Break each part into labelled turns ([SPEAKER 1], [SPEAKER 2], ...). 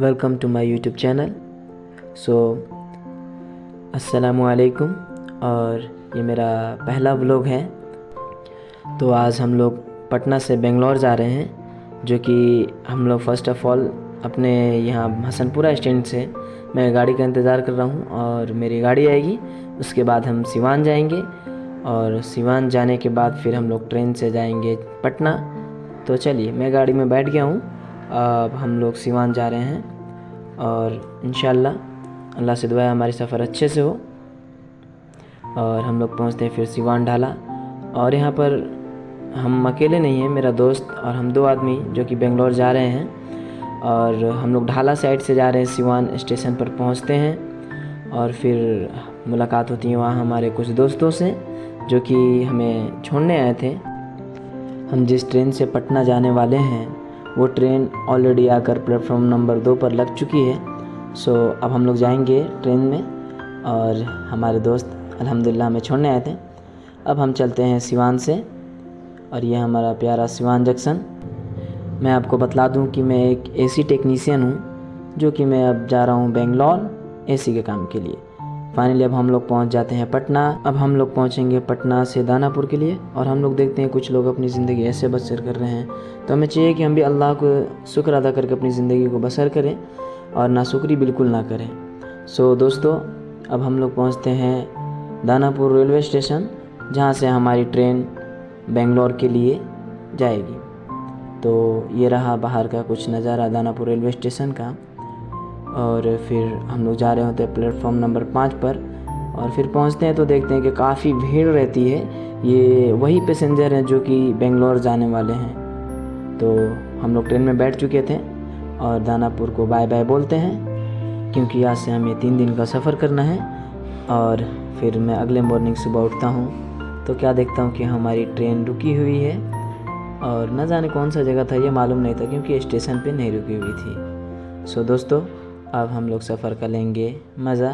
[SPEAKER 1] Welcome to my YouTube channel. So अस्सलामुअलैकुम, और ये मेरा पहला व्लॉग है। तो आज हम लोग पटना से बेंगलोर जा रहे हैं, जो कि हम लोग फ़र्स्ट ऑफ़ ऑल अपने यहाँ हसनपुरा स्टैंड से मैं गाड़ी का इंतज़ार कर रहा हूँ और मेरी गाड़ी आएगी। उसके बाद हम सिवान जाएंगे और सिवान जाने के बाद फिर हम लोग ट्रेन से जाएंगे पटना। तो चलिए, मैं गाड़ी में बैठ गया हूँ। अब हम लोग सिवान जा रहे हैं और इंशाल्लाह अल्लाह से दुआ है हमारी सफ़र अच्छे से हो। और हम लोग पहुँचते हैं फिर सिवान ढाला। और यहाँ पर हम अकेले नहीं हैं, मेरा दोस्त और हम 2 आदमी जो कि बेंगलोर जा रहे हैं। और हम लोग ढाला साइड से जा रहे हैं। सिवान स्टेशन पर पहुँचते हैं और फिर मुलाकात होती है वहाँ हमारे कुछ दोस्तों से जो कि हमें छोड़ने आए थे। हम जिस ट्रेन से पटना जाने वाले हैं वो ट्रेन ऑलरेडी आकर प्लेटफॉर्म नंबर 2 पर लग चुकी है। सो अब हम लोग जाएंगे ट्रेन में और हमारे दोस्त अल्हम्दुलिल्लाह हमें छोड़ने आए थे। अब हम चलते हैं सिवान से और ये हमारा प्यारा सिवान जंक्शन। मैं आपको बतला दूं कि मैं एक एसी टेक्नीशियन हूं, जो कि मैं अब जा रहा हूं बेंगलोर एसी के काम के लिए। फाइनली अब हम लोग पहुंच जाते हैं पटना। अब हम लोग पहुंचेंगे पटना से दानापुर के लिए और हम लोग देखते हैं कुछ लोग अपनी ज़िंदगी ऐसे बसर कर रहे हैं। तो हमें चाहिए कि हम भी अल्लाह को शुक्र अदा करके अपनी ज़िंदगी को बसर करें और नाशुक्री बिल्कुल ना करें। सो दोस्तों, अब हम लोग पहुंचते हैं दानापुर रेलवे स्टेशन, जहां से हमारी ट्रेन बेंगलोर के लिए जाएगी। तो ये रहा बाहर का कुछ नज़ारा दानापुर रेलवे स्टेशन का। और फिर हम लोग जा रहे होते हैं प्लेटफॉर्म नंबर 5 पर और फिर पहुंचते हैं तो देखते हैं कि काफ़ी भीड़ रहती है। ये वही पैसेंजर हैं जो कि बेंगलोर जाने वाले हैं। तो हम लोग ट्रेन में बैठ चुके थे और दानापुर को बाय बाय बोलते हैं, क्योंकि आज से हमें 3 दिन का सफ़र करना है। और फिर मैं अगले मॉर्निंग सुबह उठता हूँ तो क्या देखता हूँ कि हमारी ट्रेन रुकी हुई है और न जाने कौन सा जगह था, ये मालूम नहीं था क्योंकि स्टेशन पे नहीं रुकी हुई थी। सो दोस्तों, अब हम लोग सफ़र का लेंगे मज़ा।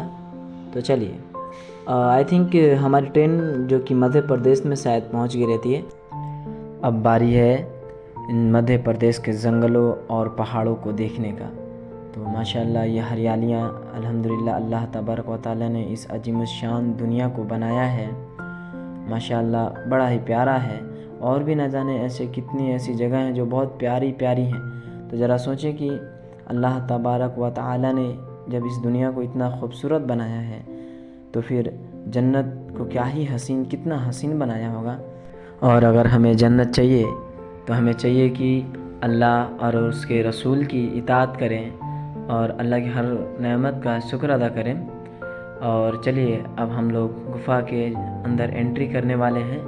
[SPEAKER 1] तो चलिए, आई थिंक हमारी ट्रेन जो कि मध्य प्रदेश में शायद पहुंच गई रहती है। अब बारी है इन मध्य प्रदेश के जंगलों और पहाड़ों को देखने का। तो माशाल्लाह ये हरियालियाँ, अल्हम्दुलिल्लाह अल्लाह तबारक व तआला ने इस अजीम शान दुनिया को बनाया है। माशाल्लाह बड़ा ही प्यारा है। और भी न जाने ऐसे कितनी ऐसी जगह हैं जो बहुत प्यारी प्यारी हैं। तो ज़रा सोचें कि अल्लाह तबारक व तआला ने जब इस दुनिया को इतना खूबसूरत बनाया है तो फिर जन्नत को क्या ही हसीन, कितना हसीन बनाया होगा। और अगर हमें जन्नत चाहिए तो हमें चाहिए कि अल्लाह और उसके रसूल की इताअत करें और अल्लाह की हर नेमत का शुक्र अदा करें। और चलिए, अब हम लोग गुफ़ा के अंदर एंट्री करने वाले हैं।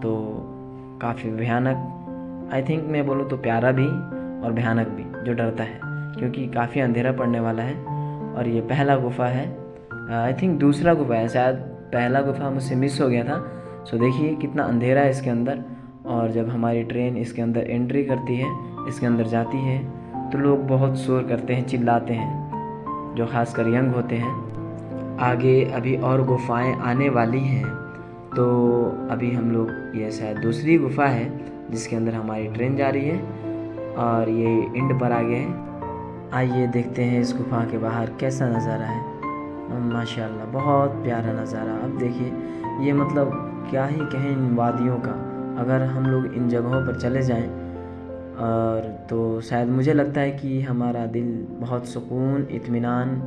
[SPEAKER 1] तो काफ़ी भयानक, आई थिंक मैं बोलूँ तो प्यारा भी और भयानक भी, जो डरता है, क्योंकि काफ़ी अंधेरा पड़ने वाला है। और ये पहला गुफ़ा है, आई थिंक दूसरा गुफ़ा है, शायद पहला गुफ़ा मुझसे मिस हो गया था। सो देखिए कितना अंधेरा है इसके अंदर। और जब हमारी ट्रेन इसके अंदर एंट्री करती है, इसके अंदर जाती है, तो लोग बहुत शोर करते हैं, चिल्लाते हैं, जो ख़ासकर यंग होते हैं। आगे अभी और गुफ़ाएँ आने वाली हैं। तो अभी हम लोग, ये शायद दूसरी गुफ़ा है जिसके अंदर हमारी ट्रेन जा रही है और ये एंड पर आ गए हैं। आइए देखते हैं इस गुफ़ा के बाहर कैसा नज़ारा है। माशाल्लाह बहुत प्यारा नज़ारा। अब देखिए, ये मतलब क्या ही कहें इन वादियों का। अगर हम लोग इन जगहों पर चले जाएं और तो शायद मुझे लगता है कि हमारा दिल बहुत सुकून, इत्मीनान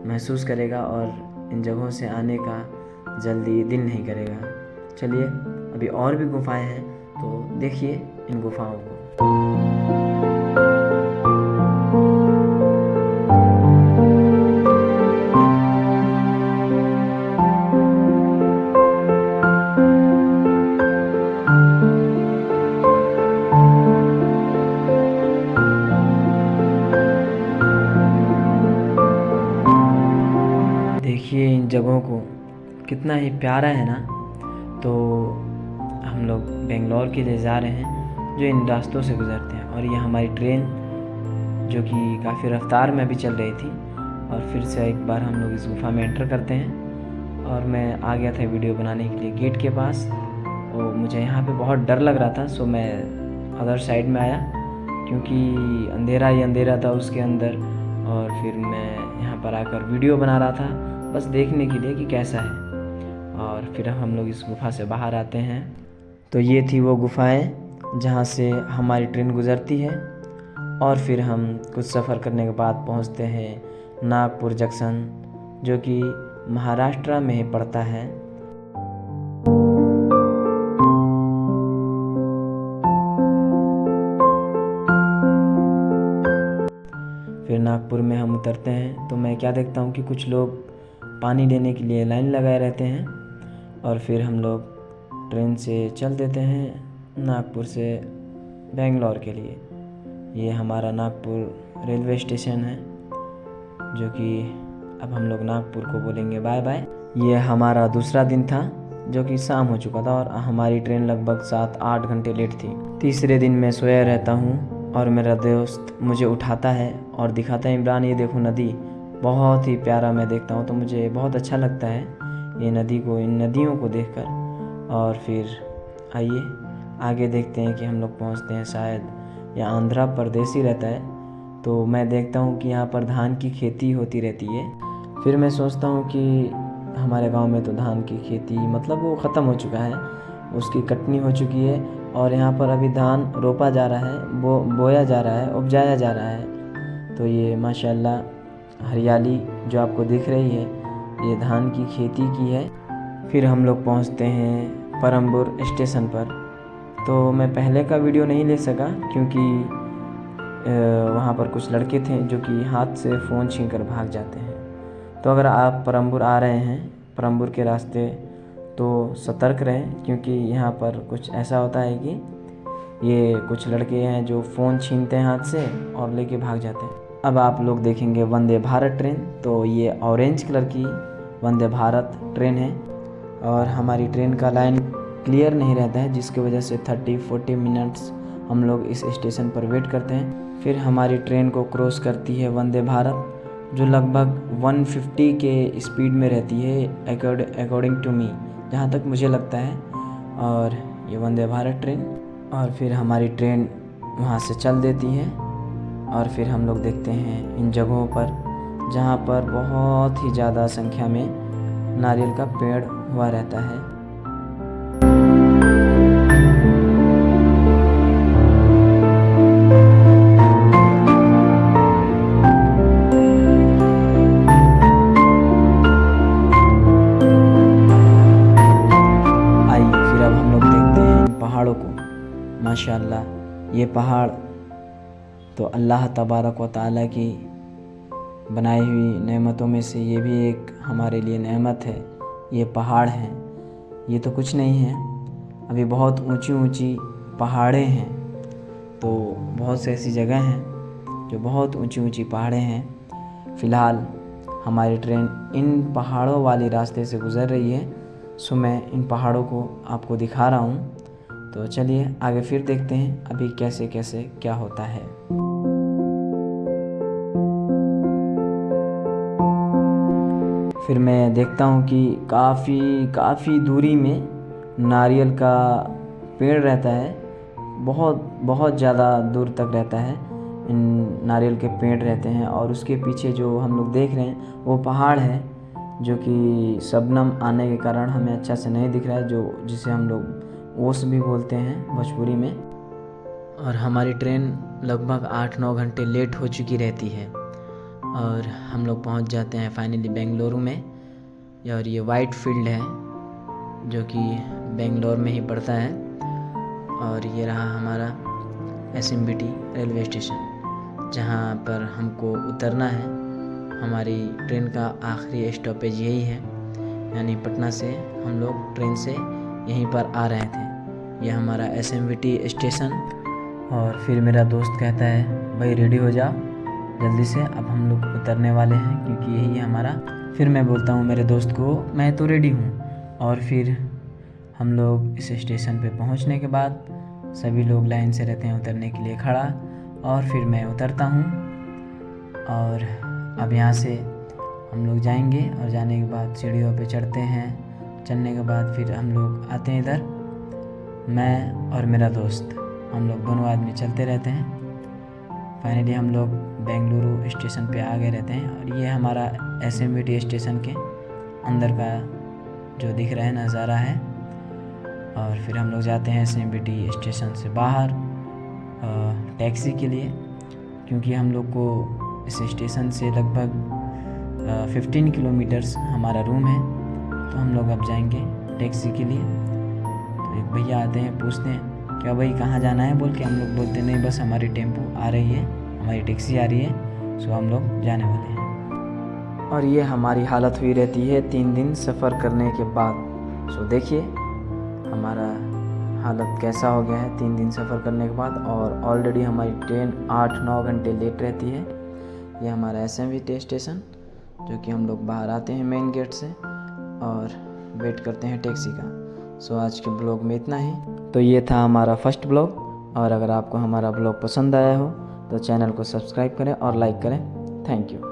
[SPEAKER 1] महसूस करेगा और इन जगहों से आने का जल्दी दिल नहीं करेगा। चलिए, अभी और भी गुफ़ाएं हैं, तो देखिए इन गुफ़ाओं को। देखिए इन जगहों को, कितना ही प्यारा है ना। तो हम लोग बेंगलोर के लिए जा रहे हैं, जो इन रास्तों से गुज़रते हैं। और ये हमारी ट्रेन जो कि काफ़ी रफ्तार में अभी चल रही थी। और फिर से एक बार हम लोग इस गुफ़ा में एंटर करते हैं। और मैं आ गया था वीडियो बनाने के लिए गेट के पास, और मुझे यहाँ पे बहुत डर लग रहा था। सो मैं अदर साइड में आया, क्योंकि अंधेरा ही अंधेरा था उसके अंदर और फिर मैं यहाँ पर आकर वीडियो बना रहा था बस देखने के लिए कि कैसा है। और फिर हम लोग इस गुफ़ा से बाहर आते हैं। तो ये थी वो गुफ़ाएं जहाँ से हमारी ट्रेन गुज़रती है। और फिर हम कुछ सफ़र करने के बाद पहुँचते हैं नागपुर जंक्शन, जो कि महाराष्ट्र में ही पड़ता है। फिर नागपुर में हम उतरते हैं तो मैं क्या देखता हूँ कि कुछ लोग पानी लेने के लिए लाइन लगाए रहते हैं। और फिर हम लोग ट्रेन से चल देते हैं नागपुर से बेंगलोर के लिए। ये हमारा नागपुर रेलवे स्टेशन है, जो कि अब हम लोग नागपुर को बोलेंगे बाय बाय। ये हमारा दूसरा दिन था, जो कि शाम हो चुका था और हमारी ट्रेन लगभग 7-8 घंटे लेट थी। तीसरे दिन मैं सोया रहता हूँ और मेरा दोस्त मुझे उठाता है और दिखाता है, इमरान ये देखो नदी, बहुत ही प्यारा मैं देखता हूँ तो मुझे बहुत अच्छा लगता है ये नदी को, इन नदियों को देखकर। और फिर आइए आगे देखते हैं कि हम लोग पहुँचते हैं शायद या आंध्र प्रदेश ही रहता है। तो मैं देखता हूँ कि यहाँ पर धान की खेती होती रहती है। फिर मैं सोचता हूँ कि हमारे गांव में तो धान की खेती मतलब वो ख़त्म हो चुका है, उसकी कटनी हो चुकी है और यहाँ पर अभी धान रोपा जा रहा है, बोया जा रहा है, उपजाया जा रहा है। तो ये माशाल्लाह हरियाली जो आपको दिख रही है ये धान की खेती की है। फिर हम लोग पहुँचते हैं परम्पुर स्टेशन पर। तो मैं पहले का वीडियो नहीं ले सका क्योंकि वहाँ पर कुछ लड़के थे जो कि हाथ से फ़ोन छीन कर भाग जाते हैं। तो अगर आप परम्पुर आ रहे हैं, परम्पुर के रास्ते, तो सतर्क रहें क्योंकि यहाँ पर कुछ ऐसा होता है कि ये कुछ लड़के हैं जो फ़ोन छीनते हैं हाथ से और लेके भाग जाते हैं। अब आप लोग देखेंगे वंदे भारत ट्रेन, तो ये ऑरेंज कलर की वंदे भारत ट्रेन है और हमारी ट्रेन का लाइन क्लियर नहीं रहता है, जिसकी वजह से 30-40 मिनट्स हम लोग इस स्टेशन पर वेट करते हैं। फिर हमारी ट्रेन को क्रॉस करती है वंदे भारत, जो लगभग 150 के स्पीड में रहती है अकॉर्डिंग टू मी, जहाँ तक मुझे लगता है। और ये वंदे भारत ट्रेन, और फिर हमारी ट्रेन वहाँ से चल देती है। और फिर हम लोग देखते हैं इन जगहों पर जहाँ पर बहुत ही ज़्यादा संख्या में नारियल का पेड़ हुआ रहता है। पहाड़ों को, माशाअल्लाह ये पहाड़ तो अल्लाह तबारक व तआला की बनाई हुई नेमतों में से ये भी एक हमारे लिए नेमत है। ये पहाड़ हैं, ये तो कुछ नहीं है, अभी बहुत ऊंची ऊंची पहाड़ें हैं। तो बहुत से ऐसी जगह हैं जो बहुत ऊंची ऊंची पहाड़ें हैं। फ़िलहाल हमारी ट्रेन इन पहाड़ों वाले रास्ते से गुज़र रही है, सो मैं इन पहाड़ों को आपको दिखा रहा हूँ। तो चलिए आगे फिर देखते हैं अभी कैसे कैसे क्या होता है। फिर मैं देखता हूँ कि काफ़ी दूरी में नारियल का पेड़ रहता है, बहुत ज़्यादा दूर तक रहता है। इन नारियल के पेड़ रहते हैं और उसके पीछे जो हम लोग देख रहे हैं वो पहाड़ है, जो कि शबनम आने के कारण हमें अच्छा से नहीं दिख रहा है, जो जिसे हम लोग ओस भी बोलते हैं भोजपुरी में। और हमारी ट्रेन लगभग 8-9 घंटे लेट हो चुकी रहती है और हम लोग पहुंच जाते हैं फाइनली बेंगलुरु में। और ये वाइट फील्ड है जो कि बेंगलोर में ही पड़ता है। और ये रहा हमारा SMBT रेलवे स्टेशन, जहां पर हमको उतरना है। हमारी ट्रेन का आखिरी स्टॉपेज यही है, यानी पटना से हम लोग ट्रेन से यहीं पर आ रहे थे। ये हमारा SMBT स्टेशन। और फिर मेरा दोस्त कहता है भाई रेडी हो जाओ जल्दी से, अब हम लोग उतरने वाले हैं क्योंकि यही है हमारा। फिर मैं बोलता हूँ मेरे दोस्त को मैं तो रेडी हूँ। और फिर हम लोग इस स्टेशन पे पहुँचने के बाद सभी लोग लाइन से रहते हैं उतरने के लिए खड़ा, और फिर मैं उतरता हूँ। और अब यहाँ से हम लोग जाएंगे और जाने के बाद सीढ़ियों पे चढ़ते हैं। चढ़ने के बाद फिर हम लोग आते हैं इधर, मैं और मेरा दोस्त, हम लोग दोनों आदमी चलते रहते हैं। फाइनली हम लोग बेंगलुरु स्टेशन पे आ गए रहते हैं। और ये हमारा SMBT स्टेशन के अंदर का जो दिख रहा है नज़ारा है। और फिर हम लोग जाते हैं SMBT स्टेशन से बाहर टैक्सी के लिए, क्योंकि हम लोग को इस स्टेशन से लगभग 15 किलोमीटर्स हमारा रूम है। तो हम लोग अब जाएंगे टैक्सी के लिए। तो एक भैया आते हैं, पूछते हैं क्या भाई कहाँ जाना है बोल के। हम लोग बोलते नहीं, बस हमारी टेम्पो आ रही है, हमारी टैक्सी आ रही है, सो हम लोग जाने वाले हैं। और ये हमारी हालत हुई रहती है 3 दिन सफ़र करने के बाद। सो देखिए हमारा हालत कैसा हो गया है 3 दिन सफ़र करने के बाद। और ऑलरेडी हमारी ट्रेन 8-9 घंटे लेट रहती है। ये हमारा SMBT स्टेशन, जो कि हम लोग बाहर आते हैं मेन गेट से और वेट करते हैं टैक्सी का। सो आज के ब्लॉग में इतना ही। तो ये था हमारा फर्स्ट ब्लॉग। और अगर आपको हमारा ब्लॉग पसंद आया हो तो चैनल को सब्सक्राइब करें और लाइक करें। Thank you.